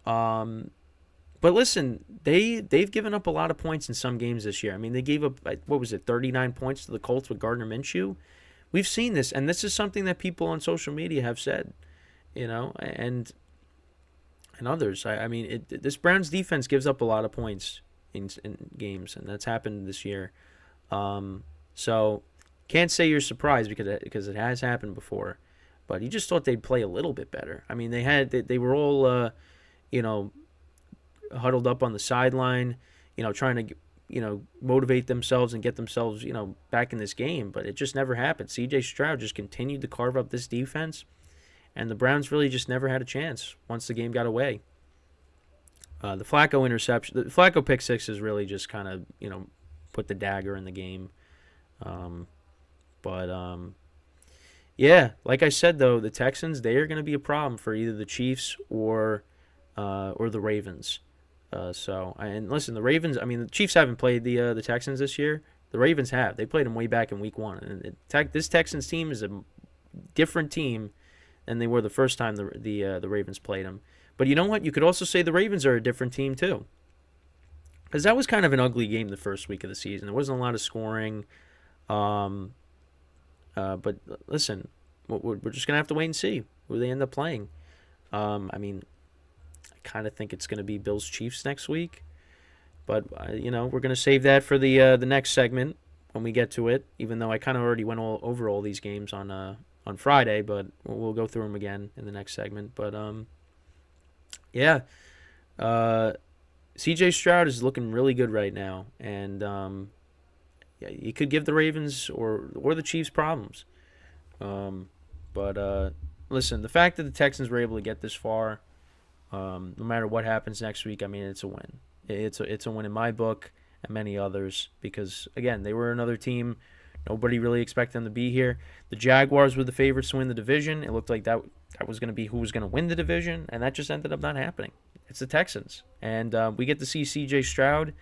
A: But listen, they've given up a lot of points in some games this year. I mean, they gave up, what was it, 39 points to the Colts with Gardner Minshew. We've seen this, and this is something that people on social media have said, and others. I mean, this Browns defense gives up a lot of points in games, and that's happened this year. So can't say you're surprised because it has happened before, but you just thought they'd play a little bit better. I mean, they were all huddled up on the sideline, trying to motivate themselves and get themselves back in this game, but it just never happened. CJ Stroud just continued to carve up this defense, and the Browns really just never had a chance once the game got away. The Flacco interception, the Flacco pick six is really just kind of put the dagger in the game. But yeah, like I said though, the Texans, they are going to be a problem for either the Chiefs or the Ravens. And listen, the Ravens. I mean, the Chiefs haven't played the Texans this year. The Ravens have. They played them way back in Week 1. And this Texans team is a different team than they were the first time the Ravens played them. But you know what? You could also say the Ravens are a different team too, because that was kind of an ugly game the first week of the season. There wasn't a lot of scoring. But listen, we're just gonna have to wait and see who they end up playing. I mean, I kind of think it's going to be Bills Chiefs next week, but we're going to save that for the next segment when we get to it. Even though I kind of already went over all these games on Friday, but we'll go through them again in the next segment. But yeah, CJ Stroud is looking really good right now, and yeah, he could give the Ravens or the Chiefs problems. But listen, the fact that the Texans were able to get this far. No matter what happens next week, I mean, it's a win. It's a win in my book and many others because, again, they were another team. Nobody really expected them to be here. The Jaguars were the favorites to win the division. It looked like that was going to be who was going to win the division, and that just ended up not happening. It's the Texans. And we get to see CJ Stroud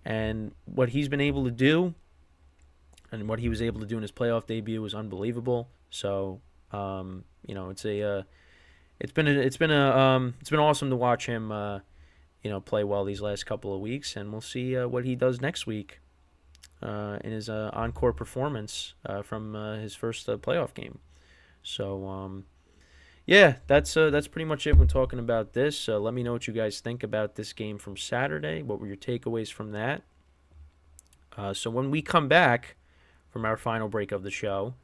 A: and what he's been able to do and what he was able to do in his playoff debut was unbelievable. So, it's been awesome to watch him, play well these last couple of weeks, and we'll see what he does next week in his encore performance from his first playoff game. So, yeah, that's pretty much it when talking about this. Let me know what you guys think about this game from Saturday. What were your takeaways from that? So when we come back from our final break of the show,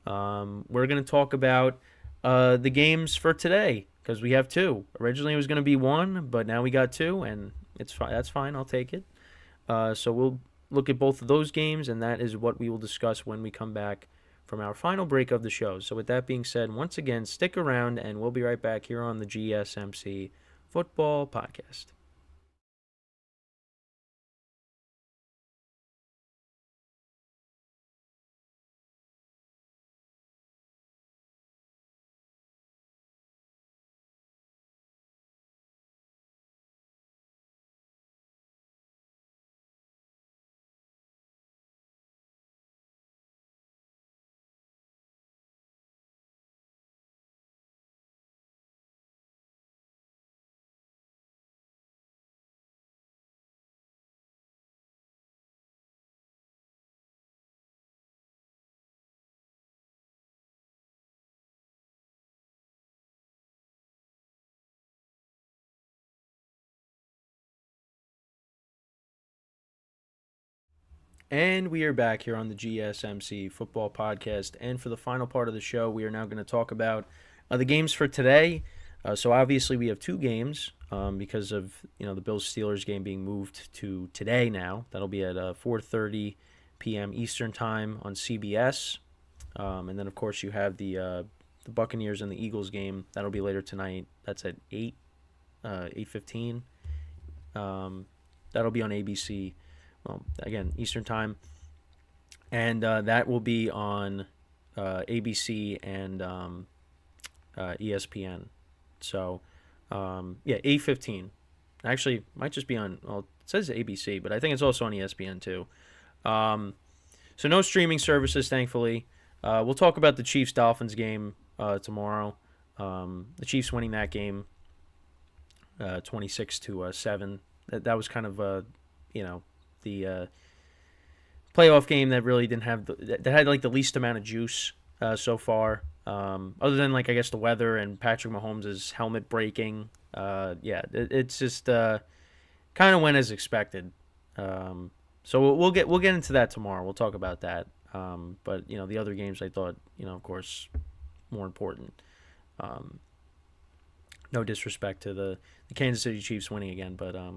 A: we're going to talk about the games for today because we have 2. Originally it was going to be 1, but now we got 2, and it's fine. That's fine. I'll take it. So we'll look at both of those games, and that is what we will discuss when we come back from our final break of the show. So with that being said, once again, stick around, and we'll be right back here on the GSMC Football Podcast. And we are back here on the GSMC Football Podcast. And for the final part of the show, we are now going to talk about the games for today. So obviously we have two games because of the Bills-Steelers game being moved to today now. That'll be at 4:30 p.m. Eastern Time on CBS. And then, of course, you have the Buccaneers and the Eagles game. That'll be later tonight. That's at 8:15. That'll be on ABC. Well, again, Eastern Time. And that will be on ABC and ESPN. So, 8:15. Actually, might just be on, well, it says ABC, but I think it's also on ESPN too. So no streaming services, thankfully. We'll talk about the Chiefs-Dolphins game tomorrow. The Chiefs winning that game 26-7. That was kind of, the playoff game that really didn't have that had like the least amount of juice so far, other than I guess the weather and Patrick Mahomes' helmet breaking. It's just kind of went as expected. So we'll get into that tomorrow. We'll talk about that. But the other games I thought of course more important. No disrespect to the Kansas City Chiefs winning again, but I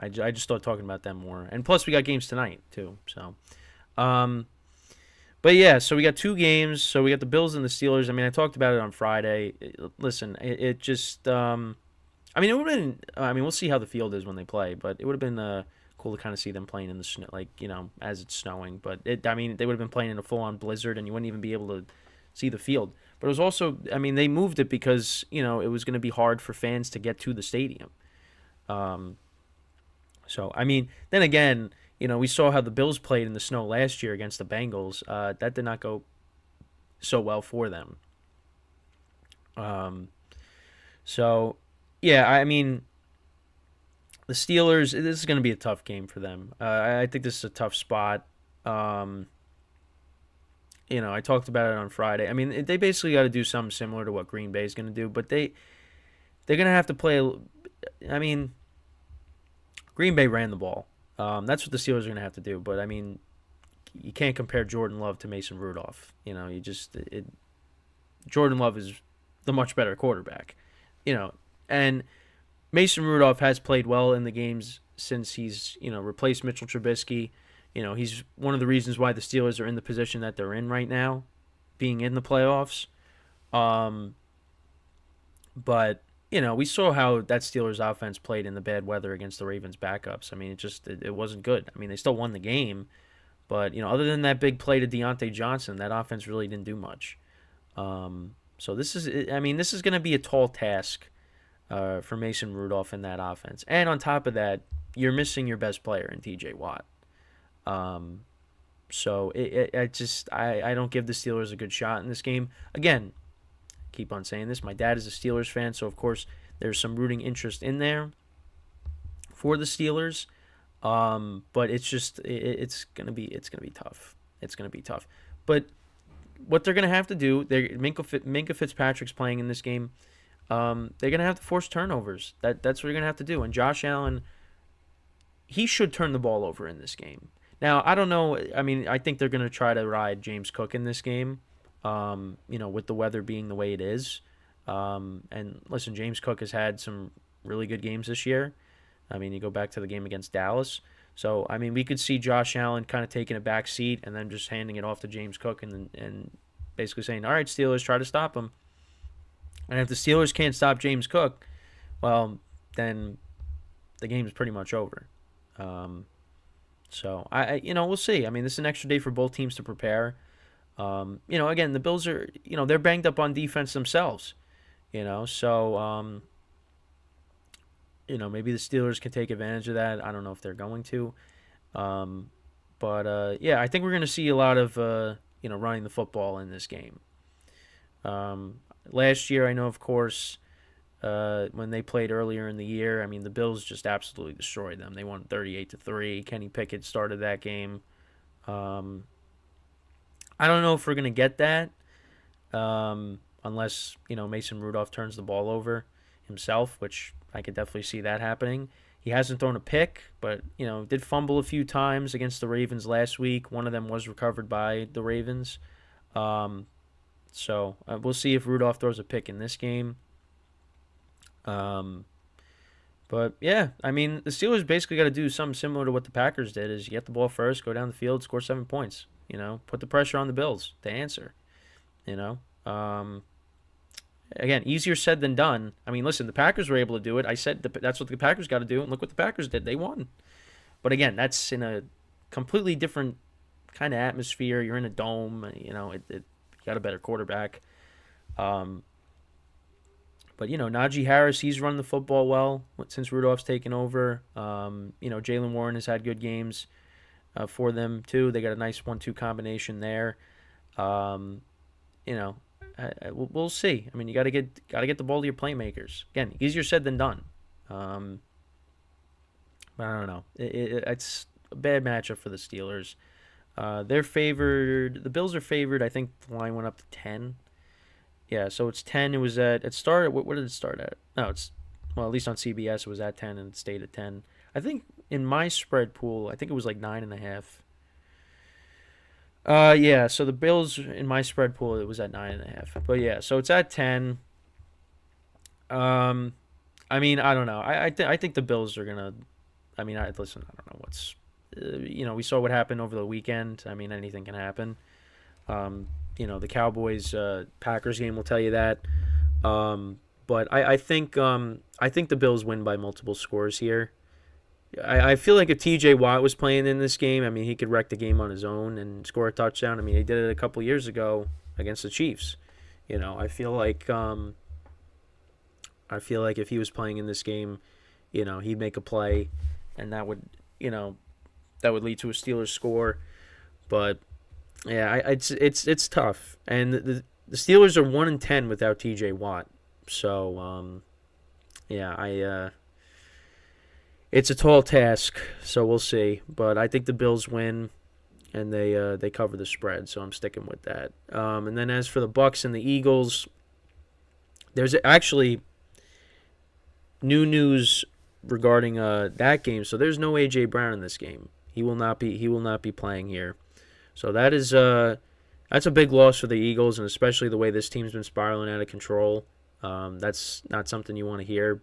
A: just thought talking about them more. And plus, we got games tonight, too. So, but yeah, so we got two games. So we got the Bills and the Steelers. I mean, I talked about it on Friday. Listen, it just, it would have been, we'll see how the field is when they play, but it would have been cool to kind of see them playing in the snow, as it's snowing. But, they would have been playing in a full-on blizzard, and you wouldn't even be able to see the field. But it was also, they moved it because, it was going to be hard for fans to get to the stadium. So, then again, we saw how the Bills played in the snow last year against the Bengals. That did not go so well for them. So, yeah, the Steelers, this is going to be a tough game for them. I think this is a tough spot. I talked about it on Friday. They basically got to do something similar to what Green Bay is going to do, but they're going to have to play, Green Bay ran the ball. That's what the Steelers are going to have to do. But, you can't compare Jordan Love to Mason Rudolph. Jordan Love is the much better quarterback. And Mason Rudolph has played well in the games since he's, replaced Mitchell Trubisky. He's one of the reasons why the Steelers are in the position that they're in right now, being in the playoffs. But we saw how that Steelers offense played in the bad weather against the Ravens backups. It wasn't good. They still won the game, but other than that big play to Deontay Johnson, that offense really didn't do much. So this is going to be a tall task for Mason Rudolph in that offense. And on top of that, you're missing your best player in TJ Watt. So I don't give the Steelers a good shot in this game. Again, keep on saying this. My dad is a Steelers fan, so of course there's some rooting interest in there for the Steelers. But it's gonna be tough. It's gonna be tough. But what they're gonna have to do, Minkah Fitzpatrick's playing in this game. They're gonna have to force turnovers. That's what you're gonna have to do. And Josh Allen, he should turn the ball over in this game. Now I don't know. I think they're gonna try to ride James Cook in this game. With the weather being the way it is. And listen, James Cook has had some really good games this year. You go back to the game against Dallas. So, we could see Josh Allen kind of taking a back seat and then just handing it off to James Cook and basically saying, all right, Steelers, try to stop him. And if the Steelers can't stop James Cook, well, then the game is pretty much over. So, we'll see. This is an extra day for both teams to prepare. Again, the Bills are, they're banged up on defense themselves, so, maybe the Steelers can take advantage of that. I don't know if they're going to, but I think we're going to see a lot of, running the football in this game. Last year, I know, of course, when they played earlier in the year, the Bills just absolutely destroyed them. They won 38-3. Kenny Pickett started that game. I don't know if we're going to get that unless, Mason Rudolph turns the ball over himself, which I could definitely see that happening. He hasn't thrown a pick, but, did fumble a few times against the Ravens last week. One of them was recovered by the Ravens. So we'll see if Rudolph throws a pick in this game. But yeah, I mean, the Steelers basically got to do something similar to what the Packers did: is you get the ball first, go down the field, score 7 points. Put the pressure on the Bills to answer. Again, easier said than done. I mean, listen, the Packers were able to do it. I said that's what the Packers got to do, and look what the Packers did. They won. But again, that's in a completely different kind of atmosphere. You're in a dome. You got a better quarterback. But, Najee Harris, he's run the football well since Rudolph's taken over. Jaylen Warren has had good games for them, too. They got a nice 1-2 combination there. We'll see. I mean, you got to get the ball to your playmakers. Again, easier said than done. But I don't know. It's a bad matchup for the Steelers. They're favored. The Bills are favored. I think the line went up to 10. Yeah, so it's 10. It started. What did it start at? No, at least on CBS it was at 10 and it stayed at 10. I think in my spread pool, I think it was like 9.5. Yeah, so the Bills in my spread pool, it was at 9.5. But yeah, so it's at 10. I mean, I don't know. I think the Bills are gonna. I mean, listen. I don't know what's. We saw what happened over the weekend. I mean, anything can happen. The Cowboys Packers game will tell you that. But I think the Bills win by multiple scores here. I feel like if TJ Watt was playing in this game, I mean, he could wreck the game on his own and score a touchdown. I mean, he did it a couple years ago against the Chiefs. I feel like if he was playing in this game, he'd make a play, and that would lead to a Steelers score. But yeah, it's tough, and the Steelers are 1-10 without TJ Watt. So it's a tall task. So we'll see, but I think the Bills win, and they cover the spread. So I'm sticking with that. And then as for the Bucs and the Eagles, there's actually new news regarding that game. So there's no AJ Brown in this game. He will not be playing here. So that's a big loss for the Eagles, and especially the way this team's been spiraling out of control. That's not something you want to hear.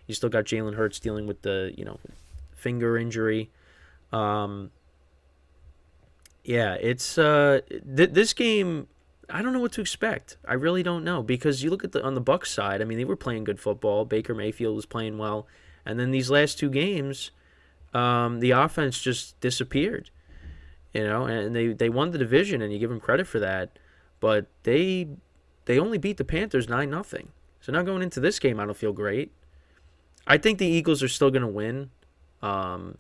A: You still got Jalen Hurts dealing with the finger injury. It's this game. I don't know what to expect. I really don't know, because you look at on the Bucs side. I mean, they were playing good football. Baker Mayfield was playing well, and then these last two games, the offense just disappeared. And they won the division, and you give them credit for that. But they only beat the Panthers 9-0. So now going into this game, I don't feel great. I think the Eagles are still going to win. But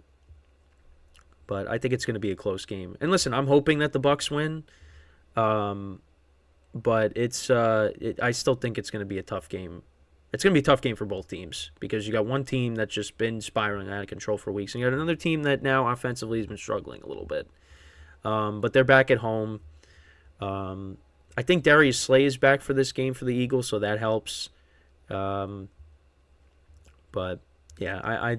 A: I think it's going to be a close game. And listen, I'm hoping that the Bucs win. But I still think it's going to be a tough game. It's going to be a tough game for both teams, because you got one team that's just been spiraling out of control for weeks, and you got another team that now offensively has been struggling a little bit. But they're back at home. I think Darius Slay is back for this game for the Eagles, so that helps. But yeah, I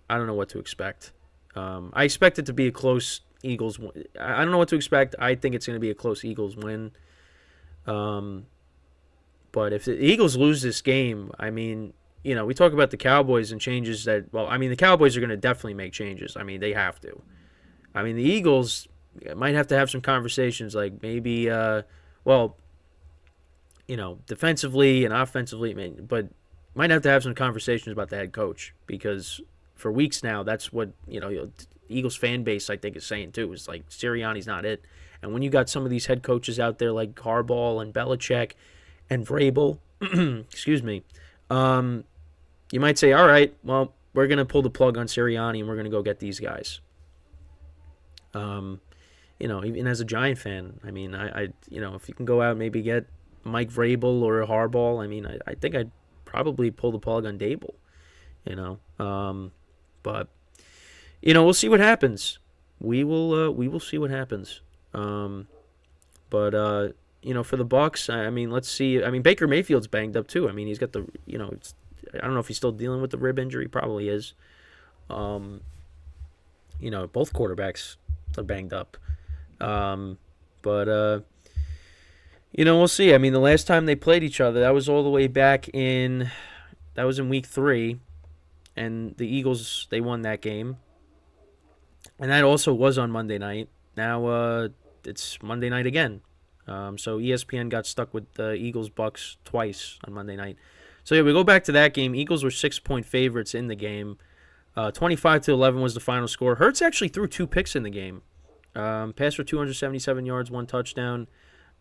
A: don't know what to expect. I expect it to be a close Eagles win. I don't know what to expect. I think it's going to be a close Eagles win. But if the Eagles lose this game, I mean, we talk about the Cowboys and changes that. Well, I mean, the Cowboys are going to definitely make changes. I mean, they have to. I mean, the Eagles might have to have some conversations, like maybe, defensively and offensively, but might have to have some conversations about the head coach, because for weeks now, that's what, Eagles fan base, I think, is saying too, is like Sirianni's not it. And when you got some of these head coaches out there like Harbaugh and Belichick and Vrabel, excuse me, you might say, all right, well, we're going to pull the plug on Sirianni and we're going to go get these guys. Even as a Giant fan, I mean, I if you can go out and maybe get Mike Vrabel or Harbaugh, I mean, I think I'd probably pull the plug on Dable, but we'll see what happens. We will see what happens. For the Bucs, I mean, let's see. I mean, Baker Mayfield's banged up too. I mean, he's got the, I don't know if he's still dealing with the rib injury. Probably is. Both quarterbacks are banged up. But we'll see. I mean, the last time they played each other, that was all the way back that was in week 3, and the Eagles, they won that game. And that also was on Monday night. Now it's Monday night again. So ESPN got stuck with the Eagles-Bucks twice on Monday night. So yeah, we go back to that game. Eagles were 6-point favorites in the game. 25-11 was the final score. Hurts actually threw 2 picks in the game. Passed for 277 yards, 1 touchdown.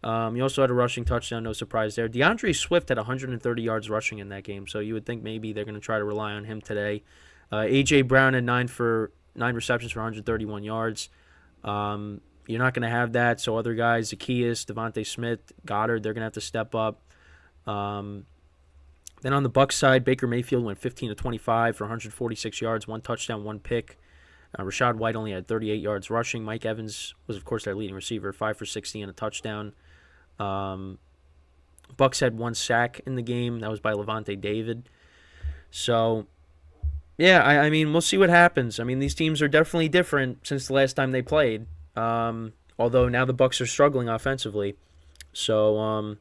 A: He also had a rushing touchdown, no surprise there. DeAndre Swift had 130 yards rushing in that game, so you would think maybe they're going to try to rely on him today. A.J. Brown had 9 receptions for 131 yards. You're not going to have that, so other guys, Zacchaeus, Devontae Smith, Goddard, they're going to have to step up. Then on the Bucs side, Baker Mayfield went 15-25 for 146 yards, 1 touchdown, 1 pick. Rashad White only had 38 yards rushing. Mike Evans was, of course, their leading receiver, 5 for 60 and a touchdown. Bucs had 1 sack in the game. That was by Levante David. So, yeah, I mean, we'll see what happens. I mean, these teams are definitely different since the last time they played. Although now the Bucs are struggling offensively. So,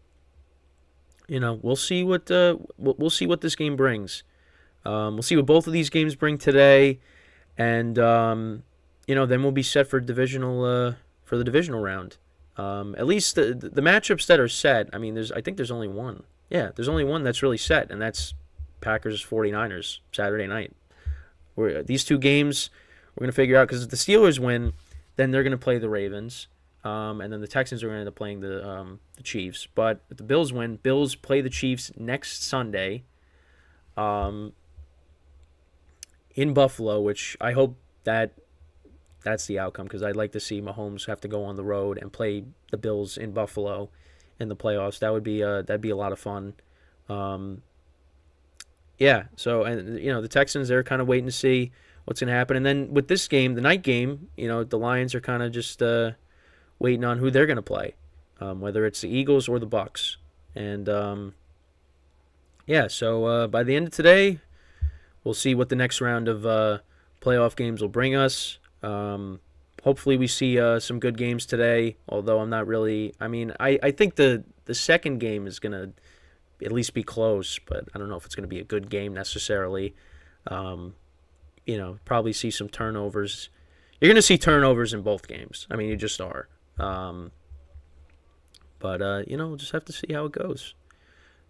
A: we'll see what this game brings. We'll see what both of these games bring today, and then we'll be set for the divisional round. At least the matchups that are set. I mean, I think there's only one. Yeah, there's only one that's really set, and that's Packers 49ers Saturday night. These 2 games we're gonna figure out, because if the Steelers win, then they're gonna play the Ravens. And then the Texans are going to end up playing the Chiefs. But if the Bills win, Bills play the Chiefs next Sunday in Buffalo, which I hope that's the outcome, because I'd like to see Mahomes have to go on the road and play the Bills in Buffalo in the playoffs. That'd be a lot of fun. Yeah, so, and the Texans, they're kind of waiting to see what's going to happen. And then with this game, the night game, the Lions are kind of just waiting on who they're going to play, whether it's the Eagles or the Bucs. And, so by the end of today, we'll see what the next round of playoff games will bring us. Hopefully we see some good games today, although I'm not really – I mean, I think the second game is going to at least be close, but I don't know if it's going to be a good game necessarily. Probably see some turnovers. You're going to see turnovers in both games. I mean, you just are. We'll just have to see how it goes.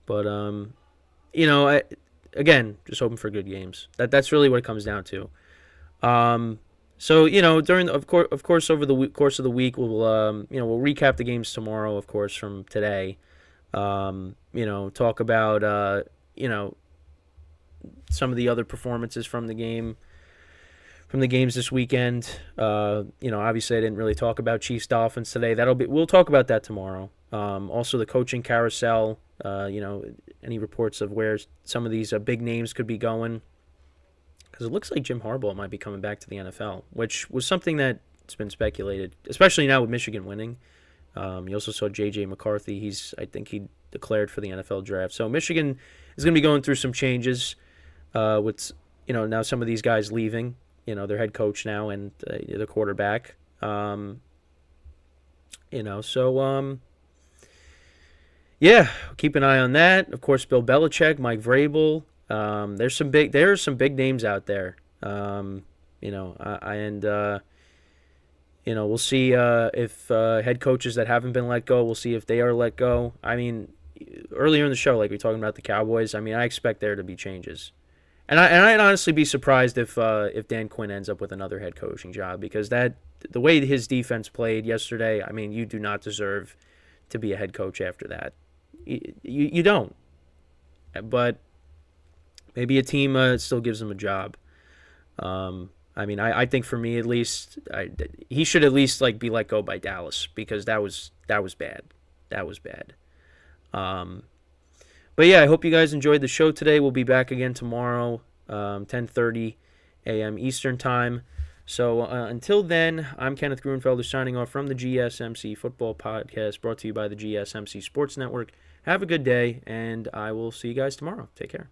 A: But, again, just hoping for good games. That's really what it comes down to. So, during of course over the course of the week, we'll recap the games tomorrow, of course, from today. Talk about some of the other performances from the games this weekend. Obviously I didn't really talk about Chiefs Dolphins today. We'll talk about that tomorrow. Also the coaching carousel, any reports of where some of these big names could be going. Because it looks like Jim Harbaugh might be coming back to the NFL, which was something that's been speculated, especially now with Michigan winning. You also saw J.J. McCarthy. I think he declared for the NFL draft. So Michigan is going to be going through some changes with, now some of these guys leaving, their head coach now and the quarterback. Keep an eye on that. Of course, Bill Belichick, Mike Vrabel. There are some big names out there. We'll see if head coaches that haven't been let go, we'll see if they are let go. I mean, earlier in the show, like we were talking about the Cowboys, I mean, I expect there to be changes. And I'd honestly be surprised if Dan Quinn ends up with another head coaching job, because the way his defense played yesterday, I mean, you do not deserve to be a head coach after that. You don't. But maybe a team still gives him a job. I think for me at least, he should at least be let go by Dallas, because that was bad. That was bad. But yeah, I hope you guys enjoyed the show today. We'll be back again tomorrow, 10:30 a.m. Eastern Time. So until then, I'm Kenneth Grunfelder signing off from the GSMC Football Podcast, brought to you by the GSMC Sports Network. Have a good day, and I will see you guys tomorrow. Take care.